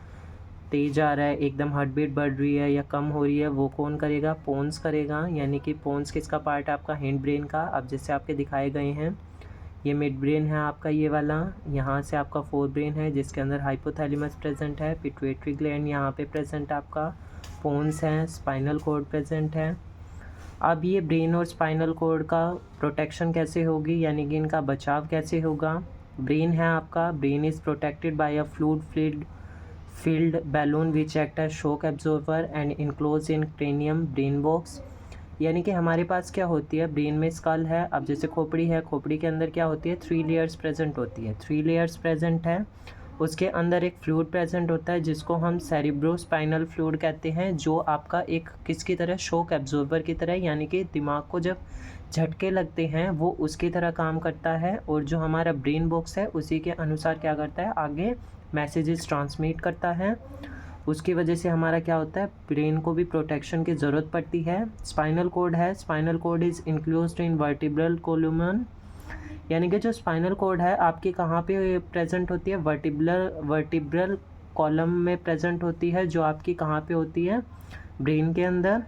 तेज आ रहा है, एकदम हार्ट बीट बढ़ रही है या कम हो रही है, वो कौन करेगा, पोन्स करेगा, यानी कि पोन्स किसका पार्ट है, आपका हिंड ब्रेन का। अब जैसे आपके दिखाए गए हैं, ये मिड ब्रेन है आपका ये वाला, यहाँ से आपका फोर ब्रेन है जिसके अंदर हाइपोथैलेमस प्रेजेंट है, पिट्यूटरी ग्लैंड यहाँ पे प्रेजेंट, आपका पोन्स हैं, स्पाइनल कॉर्ड प्रेजेंट है। अब ये ब्रेन और स्पाइनल कॉर्ड का प्रोटेक्शन कैसे होगी, यानी कि इनका बचाव कैसे होगा। ब्रेन है आपका, brain is protected by a fluid filled balloon which act as shock absorber and enclosed in cranium brain box। यानी कि हमारे पास क्या होती है, ब्रेन में स्कल है, अब जैसे खोपड़ी है, खोपड़ी के अंदर क्या होती है, 3 लेयर्स प्रेजेंट होती है, 3 लेयर्स प्रेजेंट है। उसके अंदर एक फ्लूइड प्रेजेंट होता है जिसको हम सेरिब्रोस्पाइनल फ्लूइड कहते हैं, जो आपका एक किसकी तरह, शॉक एब्जॉर्बर की तरह, यानी कि दिमाग को जब झटके लगते हैं वो उसकी तरह काम करता है। और जो हमारा ब्रेन बॉक्स है उसी के अनुसार क्या करता है, आगे मैसेजेस ट्रांसमिट करता है। उसकी वजह से हमारा क्या होता है, ब्रेन को भी प्रोटेक्शन की ज़रूरत पड़ती है। स्पाइनल कॉर्ड है, spinal cord is enclosed in vertebral column, यानी कि जो स्पाइनल कॉर्ड है आपकी कहाँ पे प्रेजेंट होती है, वर्टिब्रल कॉलम में प्रेजेंट होती है, जो आपकी कहाँ पे होती है, ब्रेन के अंदर।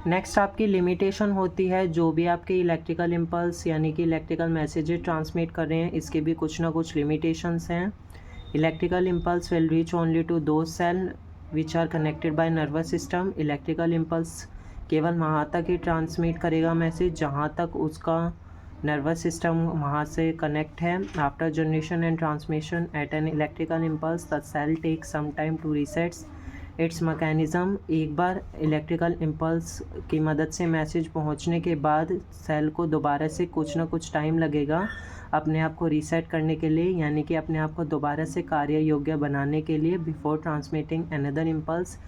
नेक्स्ट आपकी लिमिटेशन होती है, जो भी आपके इलेक्ट्रिकल इम्पल्स यानी कि इलेक्ट्रिकल मैसेजेस ट्रांसमिट कर रहे हैं, इसके भी कुछ ना कुछ लिमिटेशंस हैं। Electrical impulse will reach only to those cell which are connected by nervous system. Electrical impulse केवल वहाँ तक ही ट्रांसमिट करेगा मैसेज जहाँ तक उसका नर्वस सिस्टम वहाँ से कनेक्ट है। After generation and transmission at an electrical impulse the cell take some time to resets its mechanism. एक बार इलेक्ट्रिकल इम्पल्स की मदद से मैसेज पहुंचने के बाद सेल को दोबारा से कुछ ना कुछ टाइम लगेगा अपने आप को रीसेट करने के लिए, यानी कि अपने आप को दोबारा से कार्य योग्य बनाने के लिए, बिफोर ट्रांसमिटिंग अनदर इम्पल्स।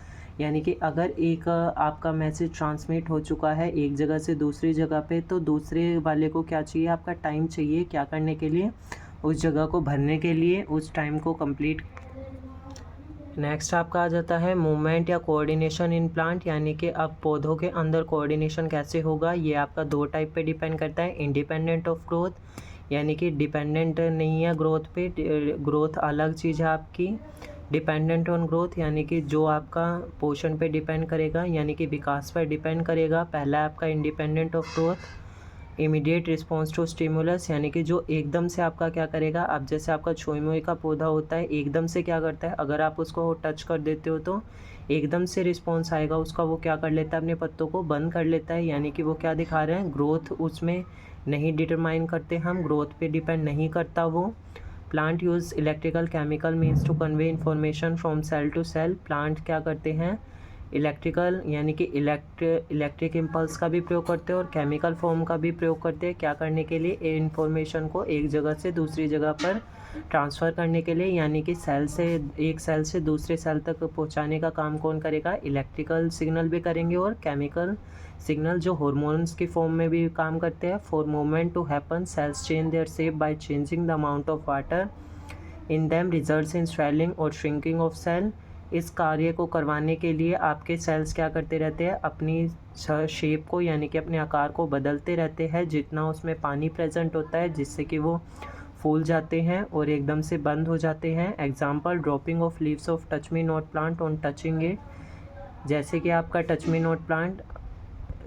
यानी कि अगर एक आपका मैसेज ट्रांसमिट हो चुका है एक जगह से दूसरी जगह पे, तो दूसरे वाले को क्या चाहिए, आपका टाइम चाहिए क्या करने के लिए, उस जगह को भरने के लिए, उस टाइम को कंप्लीट। नेक्स्ट आपका आ जाता है मूवमेंट या कोऑर्डिनेशन इन प्लांट, यानी कि अब पौधों के अंदर कोऑर्डिनेशन कैसे होगा। ये आपका दो टाइप पे डिपेंड करता है, इंडिपेंडेंट ऑफ ग्रोथ, यानी कि डिपेंडेंट नहीं है ग्रोथ पे, ग्रोथ अलग चीज़ है आपकी। डिपेंडेंट ऑन ग्रोथ यानी कि जो आपका पोषण पे डिपेंड करेगा, यानी कि विकास पर डिपेंड करेगा। पहला आपका independent of growth, immediate response to stimulus, यानी कि जो एकदम से आपका क्या करेगा, अब जैसे आपका छोई मोई का पौधा होता है, एकदम से क्या करता है, अगर आप उसको टच कर देते हो तो एकदम से रिस्पॉन्स आएगा उसका, वो क्या कर लेता है, अपने पत्तों को बंद कर लेता है, यानी कि वो क्या दिखा रहे हैं, ग्रोथ उसमें नहीं डिटरमाइन करते हम, ग्रोथ पे डिपेंड नहीं करता वो। Plant use electrical chemical means to convey information from cell to cell. Plant क्या करते हैं, इलेक्ट्रिकल यानी कि इलेक्ट्रिक इम्पल्स का भी प्रयोग करते हैं और केमिकल फॉर्म का भी प्रयोग करते हैं, क्या करने के लिए, इन्फॉर्मेशन को एक जगह से दूसरी जगह पर ट्रांसफ़र करने के लिए, यानी कि एक सेल से दूसरे सेल तक पहुंचाने का काम कौन करेगा, इलेक्ट्रिकल सिग्नल भी करेंगे और केमिकल सिग्नल जो हार्मोन्स की फॉर्म में भी काम करते हैं। For movement to happen cells change their shape by changing the amount of water in them results in swelling और श्रिंकिंग ऑफ सेल। इस कार्य को करवाने के लिए आपके सेल्स क्या करते रहते हैं, अपनी शेप को यानी कि अपने आकार को बदलते रहते हैं जितना उसमें पानी प्रेजेंट होता है, जिससे कि वो फूल जाते हैं और एकदम से बंद हो जाते हैं। Example, dropping of leaves of touch me not plant on touching it, जैसे कि आपका टच मी नॉट प्लांट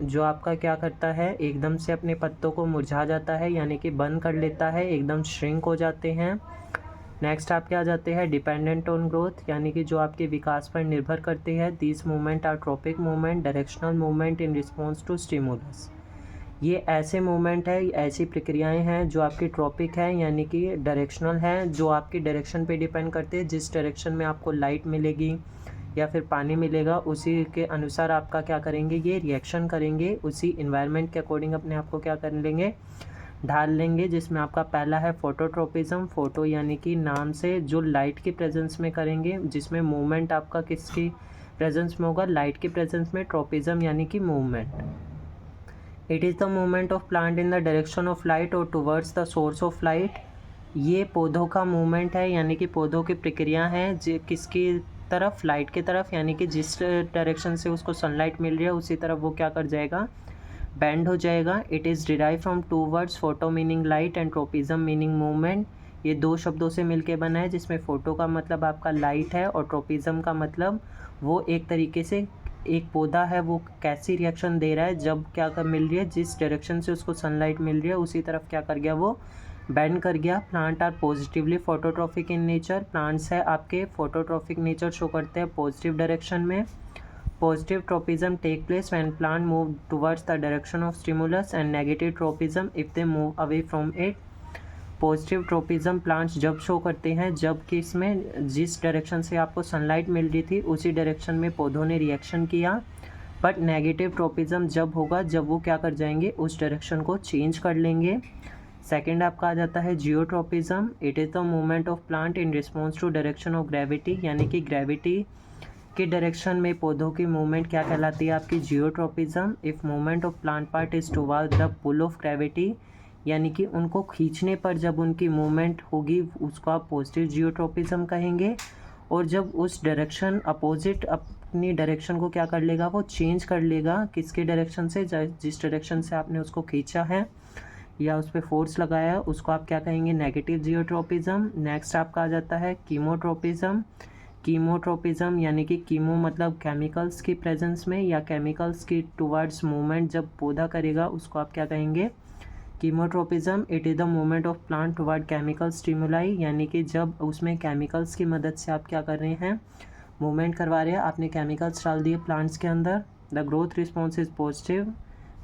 जो आपका क्या करता है, एकदम से अपने पत्तों को मुरझा जाता है, यानी कि बंद कर लेता है, एकदम श्रिंक हो जाते हैं। नेक्स्ट आप क्या आ जाते हैं, डिपेंडेंट ऑन ग्रोथ, यानी कि जो आपके विकास पर निर्भर करते हैं। This movement are tropic movement, directional movement in response to stimulus. ये ऐसे मूवमेंट है, ऐसी प्रक्रियाएं हैं जो आपकी ट्रॉपिक है, यानी कि डायरेक्शनल है, जो आपकी डायरेक्शन पे डिपेंड करते हैं। जिस डायरेक्शन में आपको लाइट मिलेगी या फिर पानी मिलेगा, उसी के अनुसार आपका क्या करेंगे, ये रिएक्शन करेंगे, उसी इन्वायरमेंट के अकॉर्डिंग अपने आप को क्या कर लेंगे, ढाल लेंगे। जिसमें आपका पहला है फोटोट्रोपिज्म, फोटो यानी कि नाम से जो लाइट की प्रेजेंस में करेंगे, जिसमें मूवमेंट आपका किसकी प्रेजेंस में होगा, लाइट की प्रेजेंस में। ट्रोपिज्म यानी कि movement, it is the movement of plant in the direction of light और towards the source of light. ये पौधों का मूवमेंट है, यानी कि पौधों की प्रक्रिया है किसकी तरफ, लाइट की तरफ, यानी कि जिस डायरेक्शन से उसको सनलाइट मिल रही है उसी तरफ वो क्या कर जाएगा, बैंड हो जाएगा। It is derive from two words, photo meaning light and tropism meaning movement. ये दो शब्दों से मिलके बना है, जिसमें फ़ोटो का मतलब आपका लाइट है और ट्रोपिज्म का मतलब वो एक तरीके से एक पौधा है, वो कैसी रिएक्शन दे रहा है जब क्या कर मिल रही है, जिस डायरेक्शन से उसको सनलाइट मिल रही है उसी तरफ क्या कर गया, वो बैंड कर गया। Plant are positively phototropic in nature, plants है आपके फोटोट्रॉफिक नेचर शो करते हैं पॉजिटिव डायरेक्शन में। Positive tropism take place when plant move towards the direction of stimulus and negative tropism if they move away from it. Positive tropism plants जब show करते हैं जब कि इसमें जिस डायरेक्शन से आपको सनलाइट मिल रही थी उसी डायरेक्शन में पौधों ने रिएक्शन किया। बट नेगेटिव ट्रोपिज्म जब होगा जब वो क्या कर जाएंगे, उस डायरेक्शन को चेंज कर लेंगे। सेकेंड आपका आ जाता है geotropism. It is the movement of plant in response to direction of gravity, यानी कि ग्रेविटी के डायरेक्शन में पौधों की मूवमेंट क्या कहलाती है आपकी, geotropism. If movement of plant part is toward the pull of gravity, यानी कि उनको खींचने पर जब उनकी मूवमेंट होगी उसको आप पॉजिटिव जियोट्रोपिज्म कहेंगे। और जब उस डायरेक्शन अपोजिट अपनी डायरेक्शन को क्या कर लेगा, वो चेंज कर लेगा किसके डायरेक्शन से, जिस डायरेक्शन से आपने उसको खींचा है या उस पर फोर्स लगाया है, उसको आप क्या कहेंगे, नेगेटिव जियोट्रोपिज्म। नेक्स्ट आपका आ जाता है कीमोट्रोपिज्म। कीमोट्रोपिज्म यानी कि कीमो मतलब केमिकल्स की प्रेजेंस में या केमिकल्स की टुवर्ड्स मूवमेंट जब पौधा करेगा उसको आप क्या कहेंगे, chemotropism. It is the movement of plant toward chemical stimuli, यानी कि जब उसमें केमिकल्स की मदद से आप क्या कर रहे हैं, मूवमेंट करवा रहे हैं, आपने केमिकल्स डाल दिए प्लांट्स के अंदर। The growth response is positive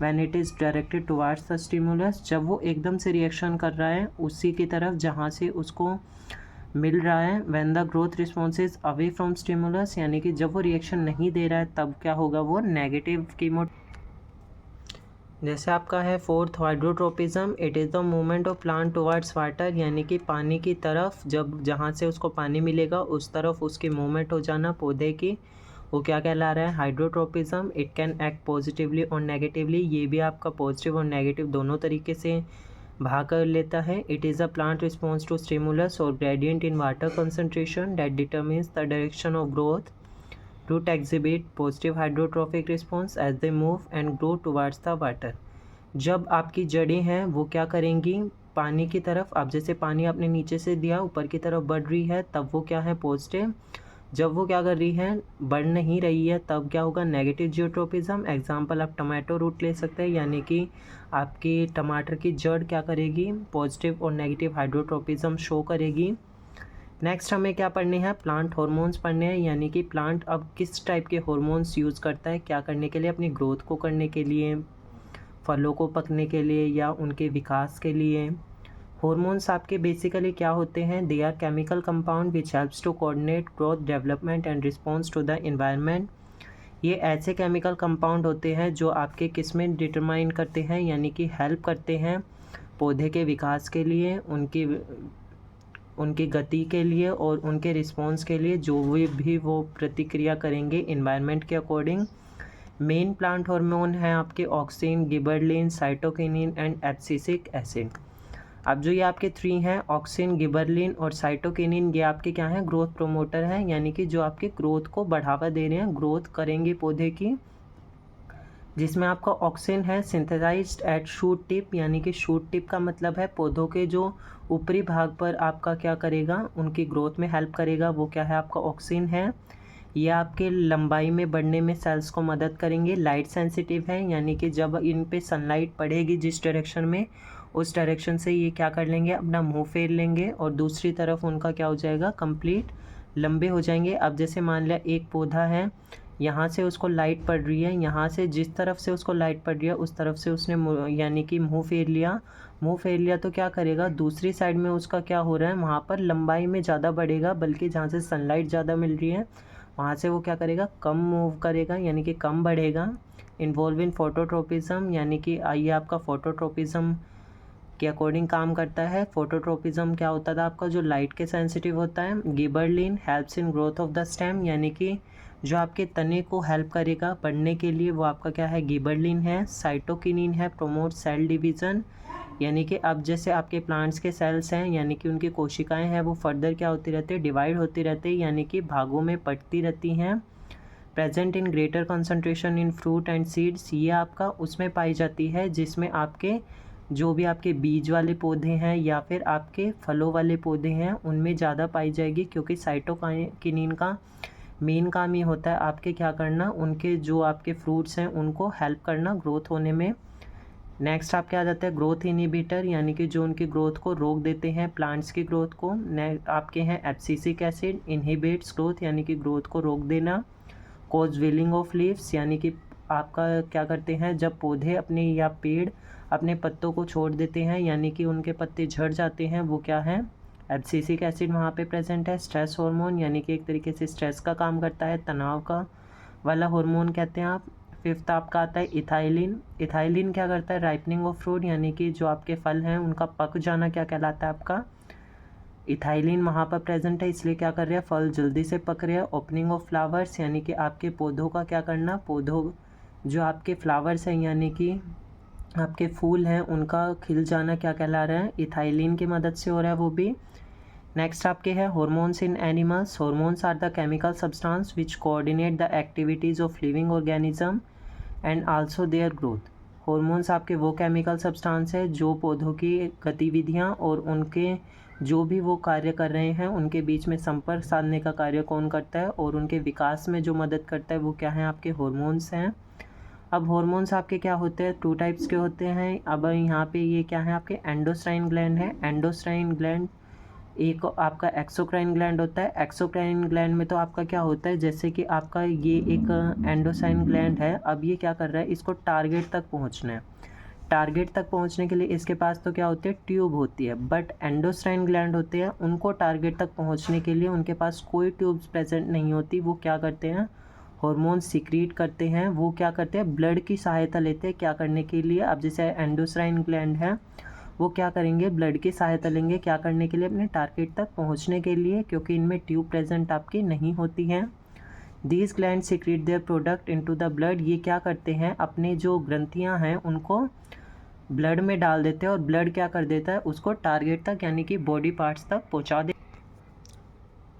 when it is directed towards the stimulus, जब वो एकदम से रिएक्शन कर रहा है उसी की तरफ जहाँ से उसको मिल रहा है। When the growth response is away from stimulus, यानी कि जब वो रिएक्शन नहीं दे रहा है तब क्या होगा, वो नेगेटिव कीमो। जैसे आपका है fourth hydrotropism. It is the movement of plant towards water, यानी कि पानी की तरफ, जब जहाँ से उसको पानी मिलेगा उस तरफ उसकी मूवमेंट हो जाना पौधे की, वो क्या कहला रहा है, hydrotropism. It can act positively और नेगेटिवली, ये भी आपका पॉजिटिव और नेगेटिव दोनों तरीके से भाग कर लेता है। It is a plant response to stimulus or gradient in water concentration that determines the direction of growth. Root exhibit positive hydrotrophic response as they move and grow towards the water. जब आपकी जड़ें हैं वो क्या करेंगी, पानी की तरफ, अब जैसे पानी आपने नीचे से दिया ऊपर की तरफ बढ़ रही है तब वो क्या है, पॉजिटिव। जब वो क्या कर रही है, बढ़ नहीं रही है, तब क्या होगा, नेगेटिव जियोट्रोपिज्म। एग्जाम्पल आप टमाटो रूट ले सकते हैं, यानी कि आपकी टमाटर की जड़ क्या करेगी, पॉजिटिव और नेगेटिव हाइड्रोट्रोपिज्म शो करेगी। नेक्स्ट हमें क्या पढ़ने हैं, प्लांट हार्मोन्स पढ़ने हैं, यानी कि प्लांट अब किस टाइप के हार्मोन्स यूज़ करता है, क्या करने के लिए, अपनी ग्रोथ को करने के लिए, फलों को पकने के लिए या उनके विकास के लिए। हार्मोन्स आपके बेसिकली क्या होते हैं, they are chemical compound which helps to coordinate growth, development and response to the environment. ये ऐसे केमिकल कंपाउंड होते हैं जो आपके किस में डिटरमाइन करते हैं, यानी कि हेल्प करते हैं पौधे के विकास के लिए, उनकी गति के लिए और उनके रिस्पॉन्स के लिए, जो भी वो प्रतिक्रिया करेंगे इन्वायरमेंट के अकॉर्डिंग। मेन प्लांट हार्मोन हैं आपके auxin, gibberellin, cytokinin and abscisic acid. अब जो ये आपके 3 हैं, ऑक्सिन, गिबरलिन और साइटोकिनिन, ये आपके क्या हैं, ग्रोथ प्रोमोटर हैं, यानी कि जो आपके ग्रोथ को बढ़ावा दे रहे हैं, ग्रोथ करेंगे पौधे की। जिसमें आपका ऑक्सिन है सिंथेसाइज्ड एट शूट टिप, यानी कि शूट टिप का मतलब है पौधों के जो ऊपरी भाग पर आपका क्या करेगा, उनकी ग्रोथ में हेल्प करेगा, वो क्या है आपका ऑक्सिन है। ये आपके लंबाई में बढ़ने में सेल्स को मदद करेंगे। लाइट सेंसिटिव है, यानी कि जब इन पे सनलाइट पड़ेगी जिस डायरेक्शन में, उस डायरेक्शन से ये क्या कर लेंगे, अपना मुंह फेर लेंगे और दूसरी तरफ उनका क्या हो जाएगा, कंप्लीट लंबे हो जाएंगे। अब जैसे मान लिया एक पौधा है, यहाँ से उसको लाइट पड़ रही है, यहाँ से जिस तरफ से उसको लाइट पड़ रही है उस तरफ से उसने यानी कि मुंह फेर लिया तो क्या करेगा, दूसरी साइड में उसका क्या हो रहा है, वहाँ पर लंबाई में ज़्यादा बढ़ेगा, बल्कि जहाँ से सनलाइट ज़्यादा मिल रही है वहाँ से वो क्या करेगा, कम मूव करेगा, यानी कि कम बढ़ेगा। इन्वॉल्व इन फोटोट्रोपिज्म, यानी कि आइए आपका फोटोट्रोपिज्म के अकॉर्डिंग काम करता है। फोटोट्रोपिज्म क्या होता था आपका, जो लाइट के सेंसिटिव होता है। Gibberellin helps in growth of the stem, यानी कि जो आपके तने को हेल्प करेगा बढ़ने के लिए, वो आपका क्या है, गिबरलिन है। साइटोकिनिन है, प्रोमोट सेल डिवीज़न, यानी कि अब जैसे आपके प्लांट्स के सेल्स हैं, यानी कि उनकी कोशिकाएं हैं, वो फर्दर क्या होती रहती है, डिवाइड होती रहती है, यानी कि भागों में बंटती रहती हैं। Present in greater concentration in fruit and seeds, ये आपका उसमें पाई जाती है जिसमें आपके जो भी आपके बीज वाले पौधे हैं या फिर आपके फलों वाले पौधे हैं उनमें ज़्यादा पाई जाएगी, क्योंकि साइटोकिनिन का मेन काम ये होता है आपके क्या करना, उनके जो आपके फ्रूट्स हैं उनको हेल्प करना ग्रोथ होने में। नेक्स्ट आपके आ जाता है ग्रोथ इनहिबिटर, यानी कि जो उनकी ग्रोथ को रोक देते हैं, प्लांट्स की ग्रोथ को। आपके हैं एब्सिसिक एसिड, इनहिबिट्स ग्रोथ, यानी कि ग्रोथ को रोक देना। कॉज विलिंग ऑफ लीव्स, यानी कि आपका क्या करते हैं जब पौधे अपने या पेड़ अपने पत्तों को छोड़ देते हैं, यानी कि उनके पत्ते झड़ जाते हैं, वो क्या है, एब्सिसिक एसिड वहाँ पे प्रेजेंट है। स्ट्रेस हार्मोन, यानी कि एक तरीके से स्ट्रेस का काम करता है, तनाव का वाला हार्मोन कहते हैं आप। फिफ्थ आपका आता है इथाइलिन। इथाइलिन क्या करता है, राइपनिंग ऑफ फ्रूट, यानी कि जो आपके फल हैं उनका पक जाना क्या कहलाता है आपका, इथाइलिन वहाँ पर प्रेजेंट है, इसलिए क्या कर रहे हैं, फल जल्दी से पक रहे हैं। ओपनिंग ऑफ फ्लावर्स, यानी कि आपके पौधों का क्या करना, पौधों जो आपके फ्लावर्स हैं यानी कि आपके फूल हैं उनका खिल जाना क्या कहला रहा है, इथाइलिन की मदद से हो रहा है वो भी। नेक्स्ट आपके है hormones in animals. Hormones are the chemical substance which coordinate the activities of living organism and also their growth. Hormones आपके वो केमिकल सब्सटेंस है जो पौधों की गतिविधियाँ और उनके जो भी वो कार्य कर रहे हैं उनके बीच में संपर्क साधने का कार्य कौन करता है, और उनके विकास में जो मदद करता है वो क्या है, आपके हॉर्मोन्स हैं। अब हॉर्मोन्स आपके क्या होते हैं, 2 टाइप्स के होते हैं। अब यहाँ पे ये क्या है, आपके एंडोस्टाइन ग्लैंड है। एंडोस्टाइन ग्लैंड एक आपका एक्सोक्राइन ग्लैंड होता है। एक्सोक्राइन ग्लैंड में तो आपका क्या होता है, जैसे कि आपका ये एक एंडोसाइन ग्लैंड है, अब ये क्या कर रहा है, इसको टारगेट तक पहुंचना है। टारगेट तक पहुंचने के लिए इसके पास तो क्या होती है, ट्यूब होती है, बट एंडोस्टाइन ग्लैंड होते हैं उनको टारगेट तक पहुंचने के लिए उनके पास कोई ट्यूब्स प्रेजेंट नहीं होती। वो क्या करते हैं, हार्मोन सिक्रीट करते हैं। वो क्या करते हैं, ब्लड की सहायता लेते हैं क्या करने के लिए। अब जैसे एंडोस्टाइन ग्लैंड है वो क्या करेंगे, ब्लड की सहायता लेंगे क्या करने के लिए, अपने टारगेट तक पहुंचने के लिए, क्योंकि इनमें ट्यूब प्रेजेंट आपकी नहीं होती हैं। These gland secrete their product into the blood. ये क्या करते हैं, अपने जो ग्रंथियां हैं उनको ब्लड में डाल देते हैं और ब्लड क्या कर देता है, उसको टारगेट तक यानी कि बॉडी पार्ट्स तक पहुंचा दे।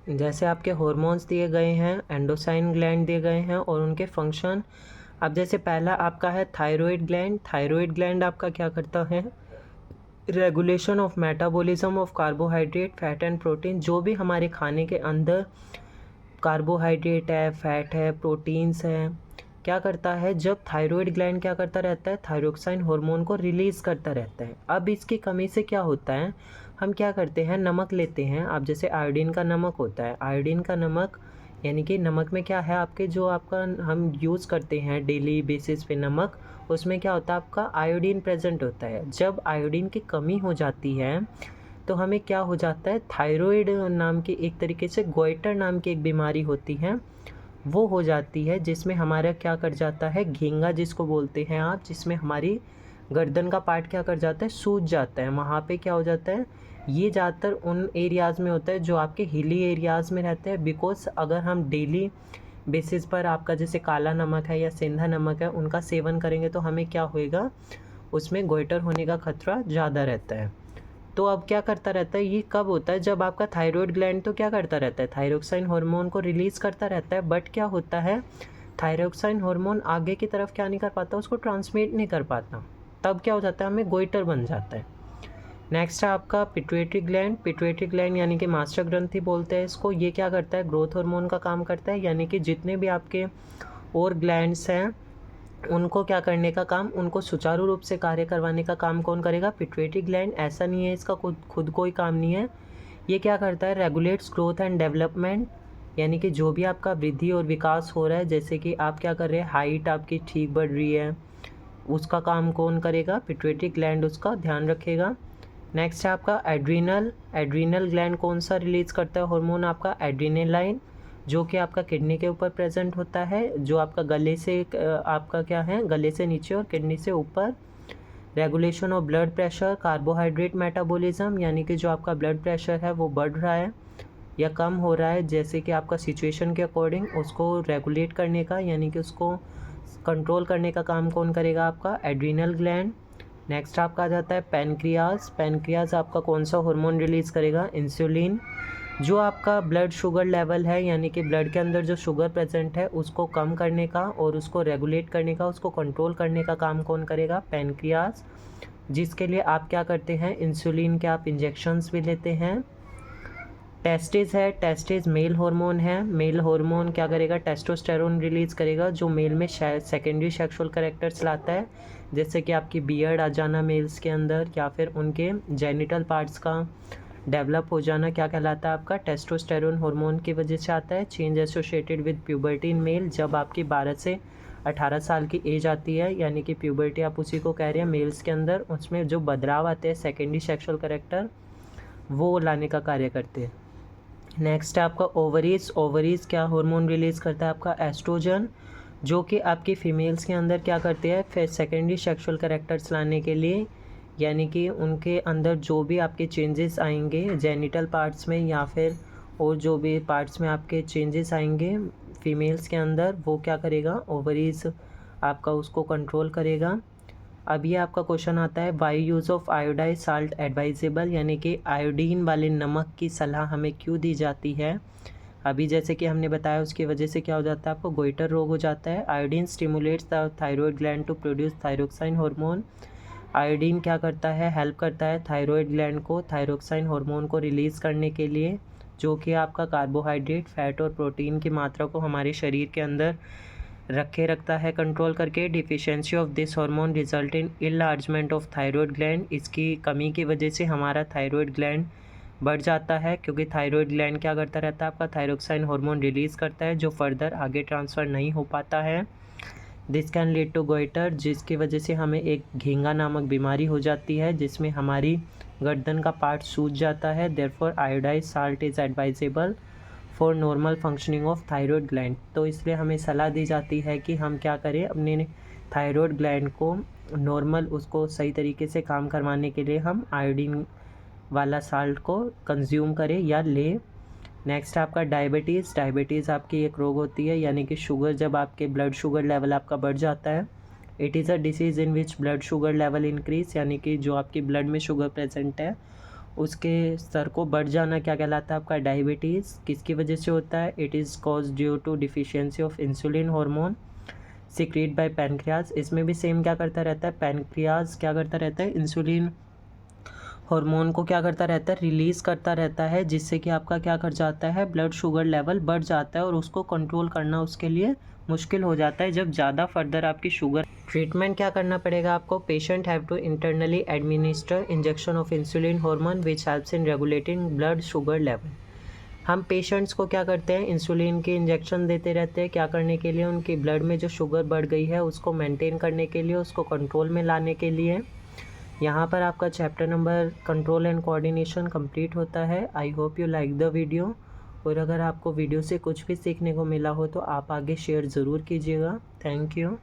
जैसे आपके हॉर्मोन्स दिए गए हैं, एंडोसाइन ग्लैंड दिए गए हैं और उनके फंक्शन। अब जैसे पहला आपका है थायराइड ग्लैंड। थायराइड ग्लैंड आपका क्या करता है, regulation of metabolism of carbohydrate, fat and protein. जो भी हमारे खाने के अंदर कार्बोहाइड्रेट है, फैट है, प्रोटीन्स हैं, क्या करता है, जब थायराइड ग्लैंड क्या करता रहता है, थायरोक्साइन हार्मोन को रिलीज़ करता रहता है। अब इसकी कमी से क्या होता है, हम क्या करते हैं, नमक लेते हैं। अब जैसे आयोडीन का नमक होता है, आयोडीन का नमक यानी कि नमक में क्या है, आपके जो आपका हम यूज़ करते हैं डेली बेसिस पे नमक, उसमें क्या होता है, आपका आयोडीन प्रेजेंट होता है। जब आयोडीन की कमी हो जाती है तो हमें क्या हो जाता है, थायराइड नाम की एक तरीके से गोइटर नाम की एक बीमारी होती है, वो हो जाती है, जिसमें हमारा क्या कर जाता है, घेंगा जिसको बोलते हैं आप, जिसमें हमारी गर्दन का पार्ट क्या कर जाता है, सूज जाता है। वहाँ पे क्या हो जाता है, ये ज़्यादातर उन एरियाज़ में होता है जो आपके हिली एरियाज़ में रहते हैं। बिकॉज अगर हम डेली बेसिस पर आपका जैसे काला नमक है या सेंधा नमक है उनका सेवन करेंगे तो हमें क्या होएगा, उसमें गोइटर होने का खतरा ज़्यादा रहता है। तो अब क्या करता रहता है, ये कब होता है, जब आपका थायराइड ग्लैंड तो क्या करता रहता है, थायरोक्साइन हार्मोन को रिलीज़ करता रहता है, बट क्या होता है, थायरोक्साइन हार्मोन आगे की तरफ क्या नहीं कर पाता, उसको ट्रांसमिट नहीं कर पाता। तब क्या हो जाता है, हमें गोइटर बन जाता है। नेक्स्ट है आपका पिट्यूटरी ग्लैंड। पिट्यूटरी ग्लैंड यानी कि मास्टर ग्रंथि बोलते हैं इसको। ये क्या करता है, ग्रोथ हार्मोन का काम करता है, यानी कि जितने भी आपके और ग्लैंड्स हैं उनको क्या करने का काम, उनको सुचारू रूप से कार्य करवाने का काम कौन करेगा, पिट्यूटरी ग्लैंड। ऐसा नहीं है इसका खुद कोई काम नहीं है। ये क्या करता है, रेगुलेट्स ग्रोथ एंड डेवलपमेंट, यानी कि जो भी आपका वृद्धि और विकास हो रहा है, जैसे कि आप क्या कर रहे हैं, हाइट आपकी ठीक बढ़ रही है, उसका काम कौन करेगा, पिट्यूटरी ग्लैंड उसका ध्यान रखेगा। नेक्स्ट है आपका एड्रीनल। एड्रीनल ग्लैंड कौन सा रिलीज़ करता है हार्मोन, आपका एड्रीनालाइन, जो कि आपका किडनी के ऊपर प्रेजेंट होता है, जो आपका गले से आपका क्या है, गले से नीचे और किडनी से ऊपर। Regulation of blood pressure, carbohydrate metabolism, यानी कि जो आपका ब्लड प्रेशर है वो बढ़ रहा है या कम हो रहा है, जैसे कि आपका सिचुएशन के अकॉर्डिंग उसको रेगुलेट करने का यानी कि उसको कंट्रोल करने का काम कौन करेगा, आपका एड्रीनल ग्लैंड। नेक्स्ट आपका आ जाता है पैनक्रियाज। पैनक्रियाज आपका कौन सा हार्मोन रिलीज़ करेगा, इंसुलिन, जो आपका ब्लड शुगर लेवल है यानी कि ब्लड के अंदर जो शुगर प्रेजेंट है उसको कम करने का और उसको रेगुलेट करने का, उसको कंट्रोल करने का काम कौन करेगा, पैनक्रियाज, जिसके लिए आप क्या करते हैं, इंसुलिन के आप इंजेक्शंस भी लेते हैं। टेस्टिस है, टेस्टिस मेल हार्मोन है। मेल हार्मोन क्या करेगा, टेस्टोस्टेरोन रिलीज़ करेगा, जो मेल में सेकेंडरी सेक्सुअल कैरेक्टर्स लाता है, जैसे कि आपकी बियर्ड आ जाना मेल्स के अंदर या फिर उनके जेनिटल पार्ट्स का डेवलप हो जाना क्या कहलाता है आपका? टेस्टोस्टेरोन हार्मोन की वजह से आता है। Change associated with puberty in male, जब आपकी 12 से 18 साल की एज आती है, यानी कि प्यूबर्टी आप उसी को कह रहे हैं मेल्स के अंदर, उसमें जो बदलाव आते हैं सेकेंडरी सेक्सुअल कैरेक्टर वो लाने का कार्य करते हैं। नेक्स्ट है आपका ओवरीज। ओवरीज क्या हार्मोन रिलीज़ करता है आपका? एस्ट्रोजन, जो कि आपकी फीमेल्स के अंदर क्या करते हैं? फिर सेकेंडरी सेक्सुअल कैरेक्टर्स लाने के लिए, यानी कि उनके अंदर जो भी आपके चेंजेस आएंगे जेनिटल पार्ट्स में या फिर और जो भी पार्ट्स में आपके चेंजेस आएंगे फीमेल्स के अंदर, वो क्या करेगा? ओवरीज आपका उसको कंट्रोल करेगा। अब ये आपका क्वेश्चन आता है, why use of iodised salt advisable, यानी कि आयोडीन वाले नमक की सलाह हमें क्यों दी जाती है? अभी जैसे कि हमने बताया उसकी वजह से क्या हो जाता है आपको? गोइटर रोग हो जाता है। Iodine stimulates the thyroid gland to produce thyroxine hormone. Iodine क्या करता है? हेल्प करता है थायरॉयड ग्लैंड को थायरोक्साइन हार्मोन को रिलीज़ करने के लिए, जो कि आपका कार्बोहाइड्रेट, फैट और प्रोटीन की मात्रा को हमारे शरीर के अंदर रखता है कंट्रोल करके। Deficiency of this hormone result in enlargement of thyroid gland, इसकी कमी की वजह से हमारा थायरॉयड ग्लैंड बढ़ जाता है, क्योंकि थायरॉयड ग्लैंड क्या करता रहता है आपका? थायरोक्साइन हार्मोन रिलीज़ करता है, जो फर्दर आगे ट्रांसफ़र नहीं हो पाता है। This can lead to goitre, जिसकी वजह से हमें एक घेंगा नामक बीमारी हो जाती है, जिसमें हमारी गर्दन का पार्ट सूज जाता है। Therefore iodise salt is advisable for normal functioning of thyroid gland. तो इसलिए हमें सलाह दी जाती है कि हम क्या करें, अपने थायरॉयड ग्लैंड को नॉर्मल उसको सही तरीके से काम करवाने के लिए हम आयोडीन वाला साल्ट को कंज्यूम करें या लें। नेक्स्ट आपका डायबिटीज़। डायबिटीज़ आपकी एक रोग होती है, यानी कि शुगर, जब आपके ब्लड शुगर लेवल आपका बढ़ जाता है। It is a disease in which blood sugar level increase, यानी कि जो आपकी ब्लड में शुगर प्रेजेंट है उसके स्तर को बढ़ जाना क्या कहलाता है आपका? डायबिटीज़। किसकी वजह से होता है? It is cause due to deficiency of insulin hormone secrete by pancreas. इसमें भी सेम क्या करता रहता है? पैनक्रियाज क्या करता रहता है? इंसुलिन हार्मोन को क्या करता रहता है? रिलीज़ करता रहता है, जिससे कि आपका क्या कर जाता है? ब्लड शुगर लेवल बढ़ जाता है और उसको कंट्रोल करना उसके लिए मुश्किल हो जाता है जब ज़्यादा फर्दर आपकी शुगर। ट्रीटमेंट क्या करना पड़ेगा आपको? Patient have to internally administer injection of insulin hormone which helps in regulating blood sugar level. हम पेशेंट्स को क्या करते हैं? इंसुलिन के इंजेक्शन देते रहते हैं, क्या करने के लिए? उनकी ब्लड में जो शुगर बढ़ गई है उसको मेंटेन करने के लिए, उसको कंट्रोल में लाने के लिए। यहाँ पर आपका chapter number control and coordination complete होता है। I hope you like the video, और अगर आपको वीडियो से कुछ भी सीखने को मिला हो तो आप आगे शेयर ज़रूर कीजिएगा। Thank you.